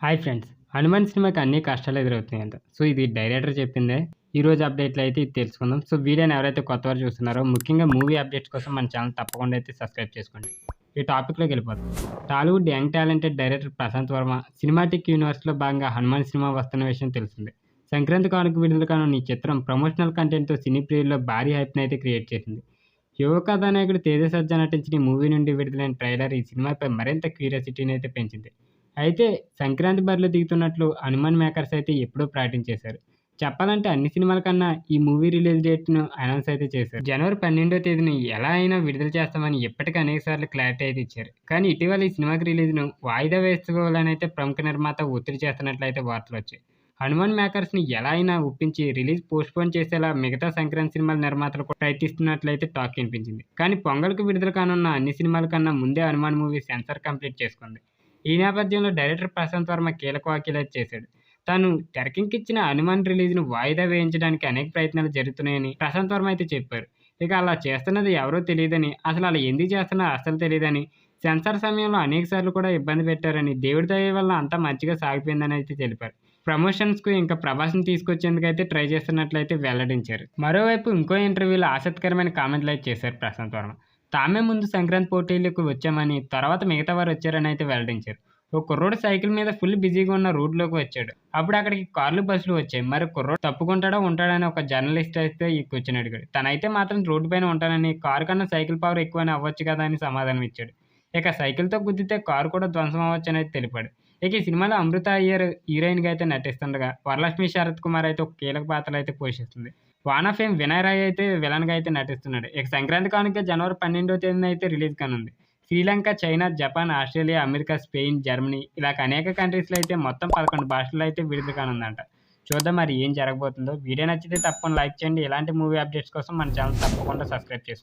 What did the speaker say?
Hi friends! 'Hanuman' సినిమాకి అన్ని కష్టాలు ఎదురవుతున్నాయంట. సో, ఇది డైరెక్టర్ చెప్పిందే. ఈరోజు అప్డేట్‌లో అయితే ఇది తెలుసుకుందాం. సో, వీడియోని ఎవరైతే కొత్తవారు చూస్తున్నారో ముఖ్యంగా మూవీ అప్డేట్స్ కోసం మన ఛానల్ తప్పకుండా అయితే సబ్స్క్రైబ్ చేసుకోండి. ఈ టాపిక్‌లోకి వెళ్ళిపోదాం. Tollywood young talented director Prashanth Varma cinematic యూనివర్స్‌లో భాగంగా 'హనుమాన్' సినిమా వస్తున్న విషయం తెలిసిందే. సంక్రాంతి కానుక విడుదల కానున్న ఈ చిత్రం ప్రమోషనల్ కంటెంట్‌తో సినీ ప్రియుల్లో భారీ హైప్‌నైతే క్రియేట్ చేసింది. యువ కథానాయకుడు తేజ సజ్జా నటించిన ఈ మూవీ నుండి విడుదలైన ట్రైలర్ ఈ సినిమాపై మరింత క్యూరియాసిటీనైతే పెంచింది. అయితే సంక్రాంతి బరిలో దిగుతున్నట్లు 'హనుమాన్' మేకర్స్ అయితే ఎప్పుడో ప్రకటించేశారు. చెప్పాలంటే అన్ని సినిమాల కన్నా ఈ మూవీ రిలీజ్ డేట్‌ను అనౌన్స్ అయితే చేశారు. జనవరి 12వ తేదీన ఎలా అయినా విడుదల చేస్తామని ఇప్పటికే అనేక సార్లు క్లారిటీ అయితే ఇచ్చారు. కానీ ఇటీవల ఈ సినిమాకి రిలీజ్‌ను వాయిదా వేసుకోవాలనైతే ప్రముఖ నిర్మాత ఒత్తిడి చేస్తున్నట్లయితే వార్తలొచ్చాయి. 'హనుమాన్' మేకర్స్‌ని ఎలా అయినా ఒప్పించి రిలీజ్ పోస్ట్‌పోన్ చేసేలా మిగతా సంక్రాంతి సినిమాల నిర్మాతలు కూడా ప్రయత్నిస్తున్నట్లయితే టాక్ వినిపించింది. కానీ పొంగల్‌కి విడుదల కానున్న అన్ని సినిమాల కన్నా ముందే 'హనుమాన్' మూవీ సెన్సార్ కంప్లీట్ చేసుకుంది. ఈ నేపథ్యంలో డైరెక్టర్ ప్రశాంత్ వర్మ కీలక వ్యాఖ్యలైతే చేశాడు. తాను తెరకెక్కించిన 'హనుమాన్' రిలీజ్‌ను వాయిదా వేయించడానికి అనేక ప్రయత్నాలు జరుగుతున్నాయని ప్రశాంత్ వర్మ అయితే చెప్పారు. ఇక అలా చేస్తున్నది ఎవరో తెలీదని, అసలు అలా ఎందుకు చేస్తున్నారో అస్సలు తెలీదని, సెన్సార్ సమయంలో అనేక సార్లు కూడా ఇబ్బంది పెట్టారని, దేవుడి దయ వల్ల అంతా మంచిగా సాగిపోయిందని అయితే తెలిపారు. ప్రమోషన్స్‌కు ఇంకా ప్రభాస్‌ని తీసుకొచ్చేందుకైతే ట్రై చేస్తున్నట్లయితే వెల్లడించారు. మరోవైపు ఇంకో ఇంటర్వ్యూలో ఆసక్తికరమైన కామెంట్లయితే చేశారు ప్రశాంత్ వర్మ. తామే ముందు సంక్రాంతి పోటీలకు వచ్చామని, తర్వాత మిగతా వారు వచ్చారని అయితే వెల్లడించారు. ఓ కుర్రోడు సైకిల్ మీద ఫుల్ బిజీగా ఉన్న రోడ్‌లోకి వచ్చాడు. అప్పుడు అక్కడికి కార్లు, బస్సులు వచ్చాయి. మరి కుర్రోడు తప్పుకుంటాడా, ఉంటాడా అని ఒక జర్నలిస్ట్ అయితే ఈ క్వెషన్ అడిగాడు. తనైతే మాత్రం రోడ్డు పైన ఉంటానని, కారు కన్నా సైకిల్ పవర్ ఎక్కువని అవ్వచ్చు కదా అని సమాధానం ఇచ్చాడు. ఇక సైకిల్‌తో గుద్దితే కారు కూడా ధ్వంసం అవ్వచ్చని అయితే తెలిపాడు. ఇక ఈ సినిమాలో అమృత అయ్యర్ హీరోయిన్‌గా అయితే నటిస్తుండగా, వరలక్ష్మి శరత్ కుమార్ అయితే ఒక కీలక పాత్రలో అయితే పోషిస్తుంది. 'వానా' ఫేమ్ వినయ్ రాయ్ అయితే విలన్‌గా అయితే నటిస్తున్నాడు. ఇక సంక్రాంతి కానుక జనవరి 12వ తేదీన అయితే రిలీజ్ కానుంది. Sri Lanka, China, Japan, Australia, America, Spain, Germany ఇలాగ అనేక కంట్రీస్‌లో అయితే మొత్తం 11 భాషల్లో అయితే విడుదల కానుందంట. చూద్దాం మరి ఏం జరగబోతుందో. వీడియో నచ్చితే తప్పకుండా లైక్ చేయండి. ఇలాంటి మూవీ అప్డేట్స్ కోసం మన ఛానల్ తప్పకుండా సబ్స్క్రైబ్ చేసుకోండి.